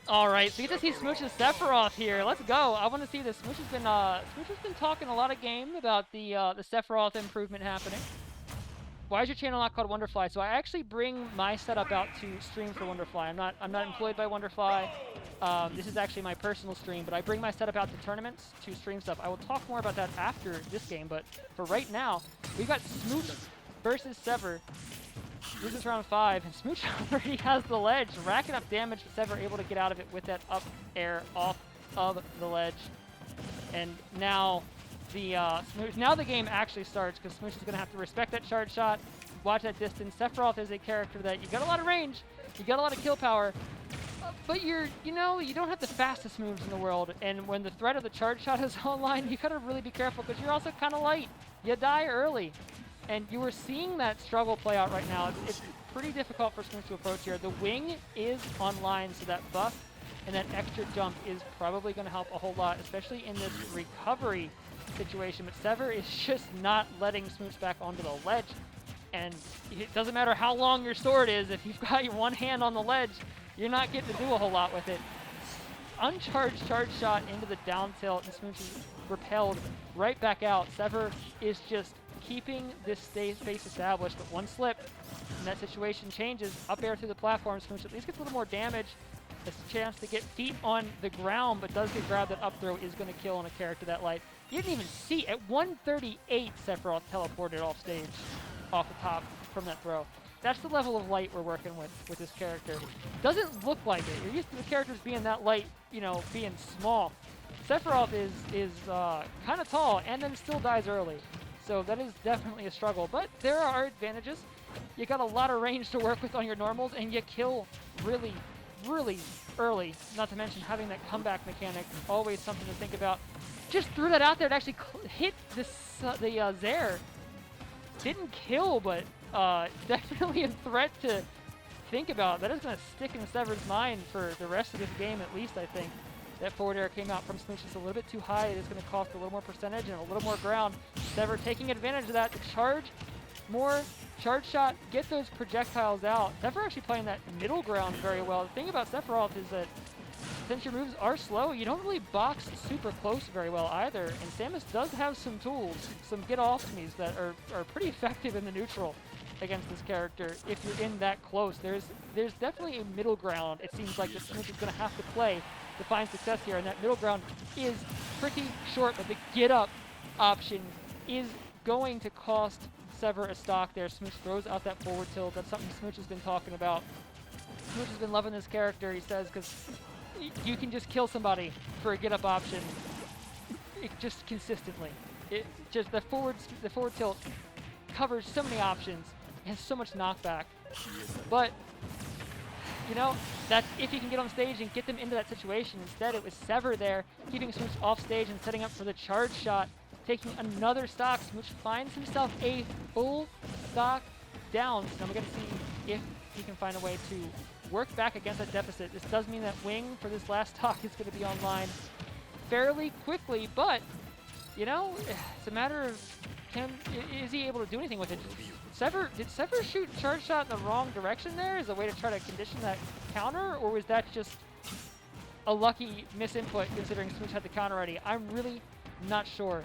All right, so you get to see Smooch and Sephiroth here. Let's go. I want to see this. Smooch has been talking a lot of game about the Sephiroth improvement happening. Why is your channel not called Wonderfly? So I actually bring my setup out to stream for Wonderfly. I'm not employed by Wonderfly. This is actually my personal stream, but I bring my setup out to tournaments to stream stuff. I will talk more about that after this game, but for right now, we've got Smooch versus SeVeR. This is round 5, and Smooch already has the ledge, racking up damage, but SeVeR able to get out of it with that up air off of the ledge. And now the game actually starts, because Smooch is going to have to respect that charge shot, watch that distance. Sephiroth is a character that you got a lot of range, you got a lot of kill power, but you don't have the fastest moves in the world, and when the threat of the charge shot is online, you gotta really be careful, because you're also kind of light. You die early. And you are seeing that struggle play out right now. It's pretty difficult for Smooch to approach here. The wing is online, so that buff and that extra jump is probably going to help a whole lot, especially in this recovery situation. But SeVeR is just not letting Smooch back onto the ledge. And it doesn't matter how long your sword is, if you've got your one hand on the ledge, you're not getting to do a whole lot with it. Uncharged charge shot into the down tilt, and Smooch is repelled right back out. SeVeR is just keeping this space established, but one slip and that situation changes. Up air through the platform, Smooch at least gets a little more damage. A chance to get feet on the ground, but does get grabbed. That up throw is going to kill on a character that light. You didn't even see, at 138, Sephiroth teleported off stage, off the top from that throw. That's the level of light we're working with this character. Doesn't look like it. You're used to the characters being that light, being small. Sephiroth is kind of tall and then still dies early. So that is definitely a struggle, but there are advantages. You got a lot of range to work with on your normals, and you kill really, really early. Not to mention having that comeback mechanic, always something to think about. Just threw that out there to actually hit the SeVeR. Didn't kill, but definitely a threat to think about. That is going to stick in SeVeR's mind for the rest of this game, at least, I think. That forward air came out from Smooch just a little bit too high. It is going to cost a little more percentage and a little more ground. SeVeR taking advantage of that to charge more, charge shot, get those projectiles out. SeVeR actually playing that middle ground very well. The thing about Sephiroth is that since your moves are slow, you don't really box super close very well either. And Samus does have some tools, some get-off-me's that are pretty effective in the neutral against this character if you're in that close. There's definitely a middle ground, it seems like, that Smooch is going to have to play to find success here, and that middle ground is pretty short, but the get-up option is going to cost SeVeR a stock there. Smooch throws out that forward tilt. That's something Smooch has been talking about. Smooch has been loving this character, he says, because you can just kill somebody for a get-up option just consistently. Just the forward tilt covers so many options, has so much knockback, but that's if you can get on stage and get them into that situation. Instead, it was SeVeR there, keeping Smooch off stage and setting up for the charge shot, taking another stock. Smooch finds himself a full stock down. So now we're going to see if he can find a way to work back against that deficit. This does mean that wing for this last stock is going to be online fairly quickly, but, it's a matter of is he able to do anything with it? Did SeVeR shoot charge shot in the wrong direction there as a way to try to condition that counter, or was that just a lucky misinput considering Smooch had the counter ready? I'm really not sure.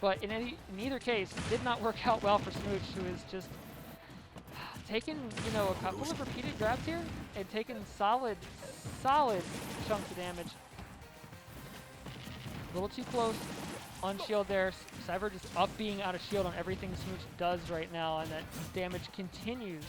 But in either case, it did not work out well for Smooch, who is just taking, a couple of repeated grabs here and taking solid chunks of damage. A little too close on shield there. SeVeR just up being out of shield on everything Smooch does right now, and that damage continues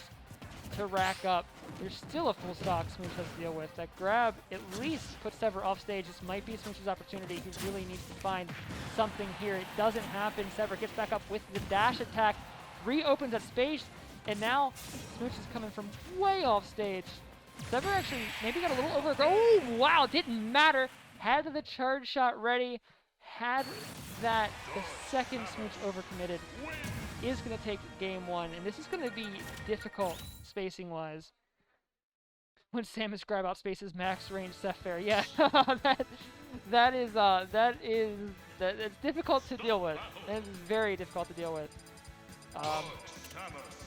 to rack up. There's still a full stock Smooch has to deal with. That grab at least puts SeVeR off stage. This might be Smooch's opportunity. He really needs to find something here. It doesn't happen. SeVeR gets back up with the dash attack, reopens that space, and now Smooch is coming from way off stage. SeVeR actually maybe got a little over. Oh, wow, didn't matter. Had the charge shot ready. Had that the second Smooch overcommitted is going to take game one, and this is going to be difficult spacing-wise. When Samus grab out spaces max range SeVeR, yeah, that's difficult to deal with. That is very difficult to deal with.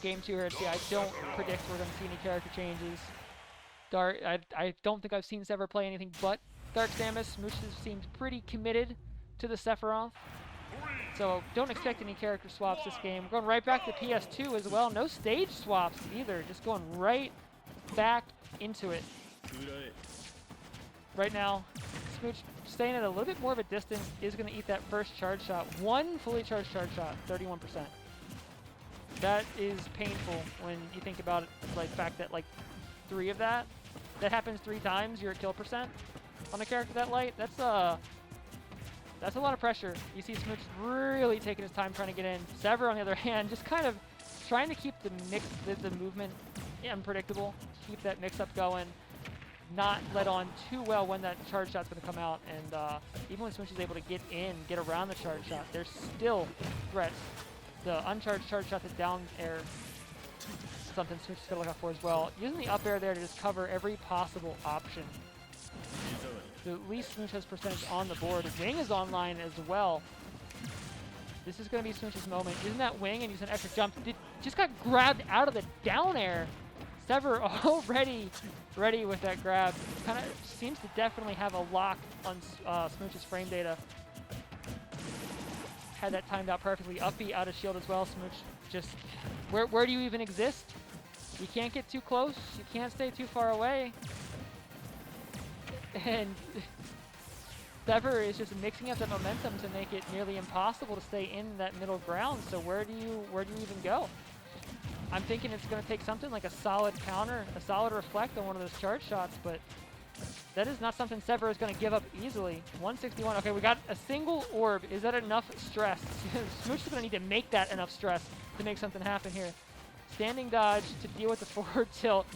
Game 2 here, see, I don't predict we're going to see any character changes. I don't think I've seen SeVeR play anything but Dark Samus. Smooch has seemed pretty committed to the Sephiroth. So don't expect any character swaps this game. We're going right back to PS2 as well. No stage swaps either. Just going right back into it. Right now, Smooch staying at a little bit more of a distance is going to eat that first charge shot. One fully charged charge shot, 31%. That is painful when you think about it, like the fact that like 3 of that happens 3 times, you're at kill percent on a character that light. That's a lot of pressure. You see Smooch really taking his time trying to get in. SeVeR, on the other hand, just kind of trying to keep the movement unpredictable, keep that mix-up going, not let on too well when that charge shot's going to come out. And even when Smooch is able to get in, get around the charge shot, there's still threats. The uncharged charge shot to down air, something Smooch is going to look out for as well. Using the up air there to just cover every possible option. So at least Smooch has percentage on the board. Wing is online as well. This is going to be Smooch's moment. Using that wing and using an extra jump. Just got grabbed out of the down air. SeVeR already ready with that grab. Kind of seems to definitely have a lock on Smooch's frame data. Had that timed out perfectly. Up B out of shield as well. Smooch just... Where do you even exist? You can't get too close. You can't stay too far away. And SeVeR is just mixing up the momentum to make it nearly impossible to stay in that middle ground. So where do you even go? I'm thinking it's going to take something like a solid counter, a solid reflect on one of those charge shots, but that is not something SeVeR is going to give up easily. 161. Okay, we got a single orb. Is that enough stress? Smooch is going to need to make that enough stress to make something happen here. Standing dodge to deal with the forward tilt.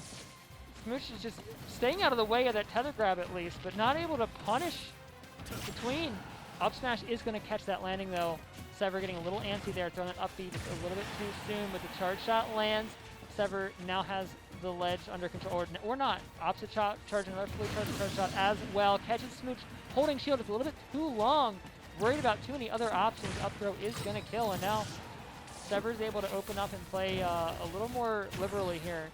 Smooch is just staying out of the way of that tether grab at least, but not able to punish between. Up smash is going to catch that landing though. SeVeR getting a little antsy there, throwing that up B just a little bit too soon, but the charge shot lands. SeVeR now has the ledge under control, or not. Opposite shot, charging another fully charged charge shot as well. Catches Smooch, holding shield. It's a little bit too long. Worried about too many other options. Up throw is going to kill, and now SeVeR is able to open up and play a little more liberally here.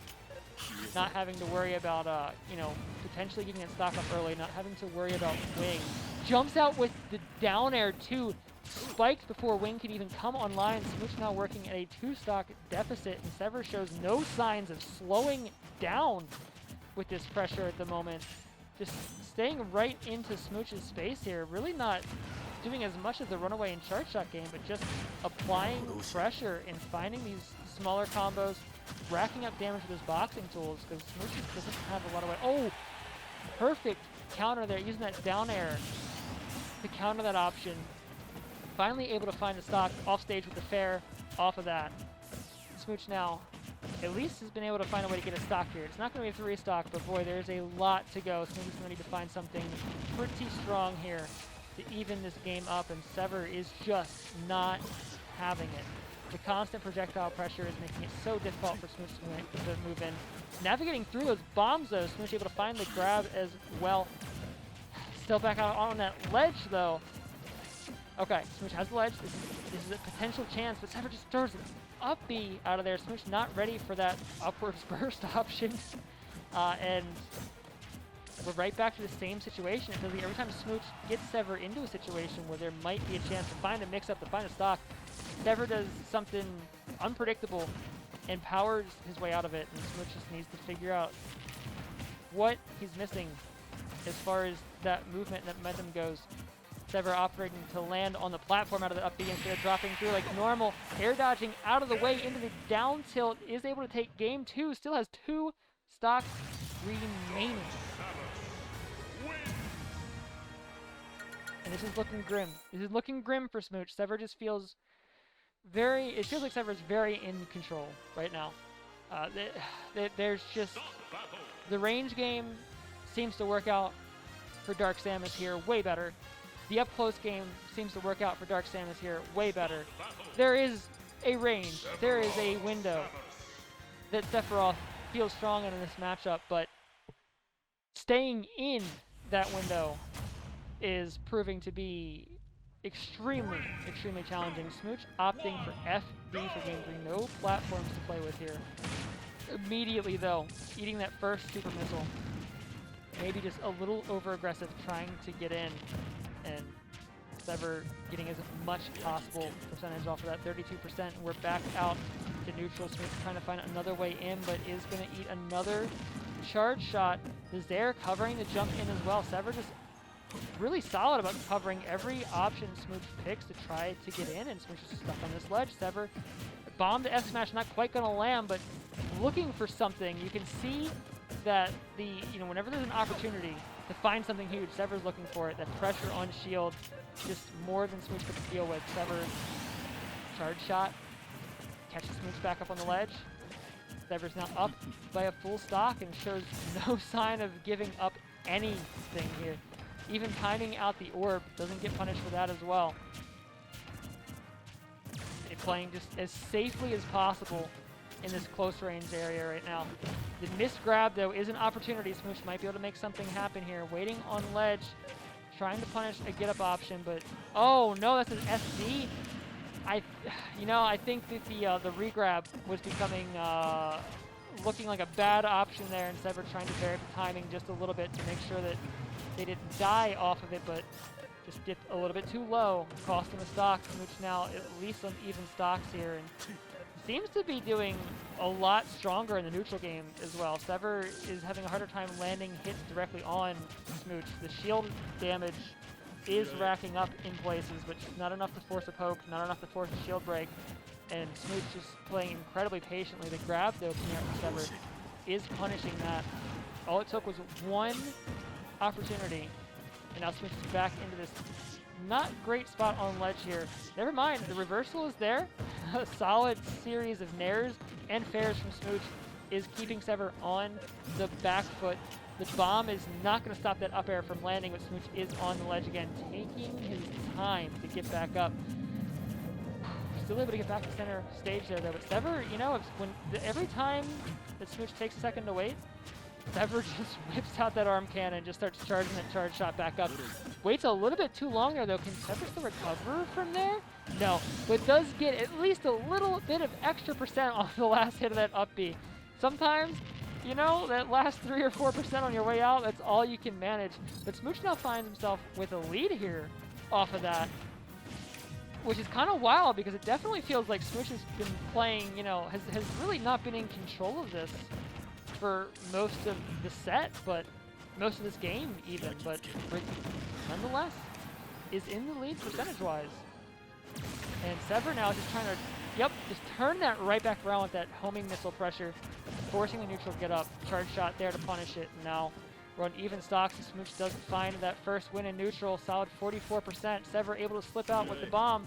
Not having to worry about, you know, potentially getting it stock up early, not having to worry about Wing. Jumps out with the down air too. Spiked before Wing can even come online. Smooch now working at a 2-stock deficit, and SeVeR shows no signs of slowing down with this pressure at the moment. Just staying right into Smooch's space here. Really not doing as much as the runaway and charge shot game, but just applying pressure and finding these smaller combos, racking up damage with his boxing tools, because Smooch just doesn't have a lot of way. Oh, perfect counter there, using that down air to counter that option. Finally able to find the stock off stage with the fair off of that. Smooch now at least has been able to find a way to get a stock here. It's not going to be a 3-stock, but boy, there's a lot to go. Smooch is going to need to find something pretty strong here to even this game up, and SeVeR is just not having it. The constant projectile pressure is making it so difficult for Smooch to move in. Navigating through those bombs though, Smooch able to find the grab as well. Still back out on that ledge though. Okay, Smooch has the ledge. This is a potential chance, but SeVeR just throws an up B out of there. Smooch not ready for that upwards burst option. And we're right back to the same situation. Because every time Smooch gets SeVeR into a situation where there might be a chance to find a mix-up, to find a stock, SeVeR does something unpredictable and powers his way out of it. And Smooch just needs to figure out what he's missing as far as that movement and that momentum goes. SeVeR operating to land on the platform out of the up B instead of dropping through like normal. Air dodging out of the way into the down tilt, is able to take game 2. Still has 2 stocks remaining. And this is looking grim. This is looking grim for Smooch. SeVeR just feels very... It feels like SeVeR is very in control right now. There's just... The range game seems to work out for Dark Samus here way better. The up-close game seems to work out for Dark Samus here way better. There is a range. There is a window that Sephiroth feels strong in this matchup, but staying in that window is proving to be extremely, extremely challenging. Smooch opting for FD for game 3. No platforms to play with here. Immediately, though, eating that first super missile. maybe just a little over-aggressive trying to get in, and SeVeR getting as much possible percentage off of that 32%. And we're back out to neutral. Smooch trying to find another way in, but is going to eat another charge shot. The SeVeR covering the jump in as well. SeVeR just really solid about covering every option Smooch picks to try to get in, and Smooch is stuck on this ledge. SeVeR bombed the F smash, not quite going to land, but looking for something. You can see that whenever there's an opportunity to find something huge, SeVeR's looking for it. That pressure on shield, just more than Smooch could deal with. SeVeR charge shot, catches Smooch back up on the ledge. SeVeR's now up by a full stock and shows no sign of giving up anything here. Even timing out the orb, doesn't get punished for that as well. And playing just as safely as possible in this close range area right now. The missed grab, though, is an opportunity. Smooch might be able to make something happen here. Waiting on ledge, trying to punish a get-up option, but oh no, that's an SD. I think that the re-grab was becoming looking like a bad option there, and SeVeR trying to vary the timing just a little bit to make sure that they didn't die off of it, but just dipped a little bit too low, cost him a stock. Smooch now at least some even stocks here, and seems to be doing a lot stronger in the neutral game as well. SeVeR is having a harder time landing hits directly on Smooch. The shield damage is racking up in places, but not enough to force a poke, not enough to force a shield break, and Smooch just playing incredibly patiently. The grab, though, coming out from SeVeR is punishing that. All it took was one opportunity, and now Smooch is back into this not great spot on ledge here. Never mind, the reversal is there. A solid series of nairs and fairs from Smooch is keeping SeVeR on the back foot. The bomb is not going to stop that up air from landing, but Smooch is on the ledge again, taking his time to get back up. Still able to get back to center stage there, though. But SeVeR, every time that Smooch takes a second to wait, SeVeR just whips out that arm cannon and just starts charging that charge shot back up. Waits a little bit too long there, though. Can SeVeR still recover from there? No, but does get at least a little bit of extra percent off the last hit of that up B. Sometimes, that last 3 or 4% on your way out, that's all you can manage. But Smooch now finds himself with a lead here off of that, which is kind of wild because it definitely feels like Smooch has been playing, has really not been in control of this for most of the set, but most of this game even, but nonetheless is in the lead percentage-wise. And SeVeR now is just trying to, just turn that right back around with that homing missile pressure, forcing the neutral to get up. Charge shot there to punish it, and now we're on even stocks, and Smooch doesn't find that first win in neutral, solid 44%. SeVeR able to slip out with the bomb,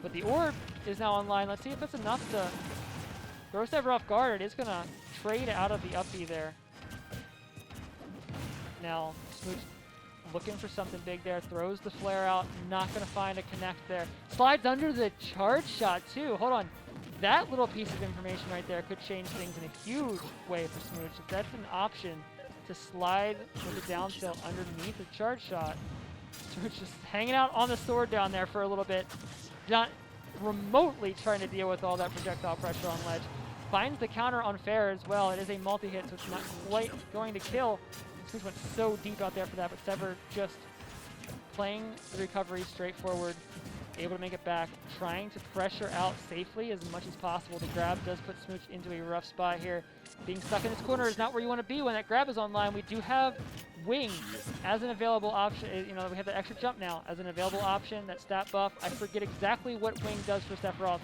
but the orb is now online. Let's see if that's enough to throw SeVeR off guard. It is going to trade out of the up B there. Now, Smooch looking for something big there, throws the flare out, not going to find a connect there. Slides under the charge shot, too. Hold on. That little piece of information right there could change things in a huge way for Smooch. If that's an option to slide with a down tilt underneath the charge shot, Smooch just hanging out on the sword down there for a little bit, not remotely trying to deal with all that projectile pressure on ledge. Finds the counter on fair as well. It is a multi-hit, so it's not quite going to kill. Smooch went so deep out there for that, but SeVeR just playing the recovery straightforward, able to make it back, trying to pressure out safely as much as possible. The grab does put Smooch into a rough spot here. Being stuck in this corner is not where you want to be when that grab is online. We do have Wing as an available option. We have the extra jump now as an available option, that stat buff. I forget exactly what Wing does for Sephiroth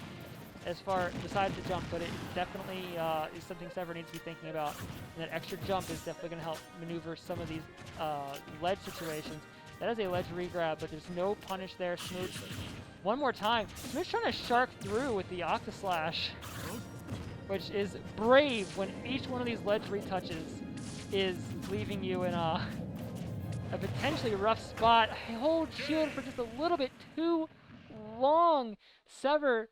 as far besides the jump, but it definitely is something SeVeR needs to be thinking about. And that extra jump is definitely going to help maneuver some of these ledge situations. That is a ledge re-grab, but there's no punish there. Smooch, one more time. Smooch trying to shark through with the Octaslash, which is brave when each one of these ledge retouches is leaving you in a potentially rough spot. I hold shield for just a little bit too long. SeVeR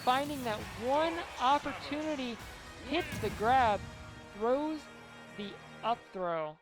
finding that one opportunity, hits the grab, throws the up throw.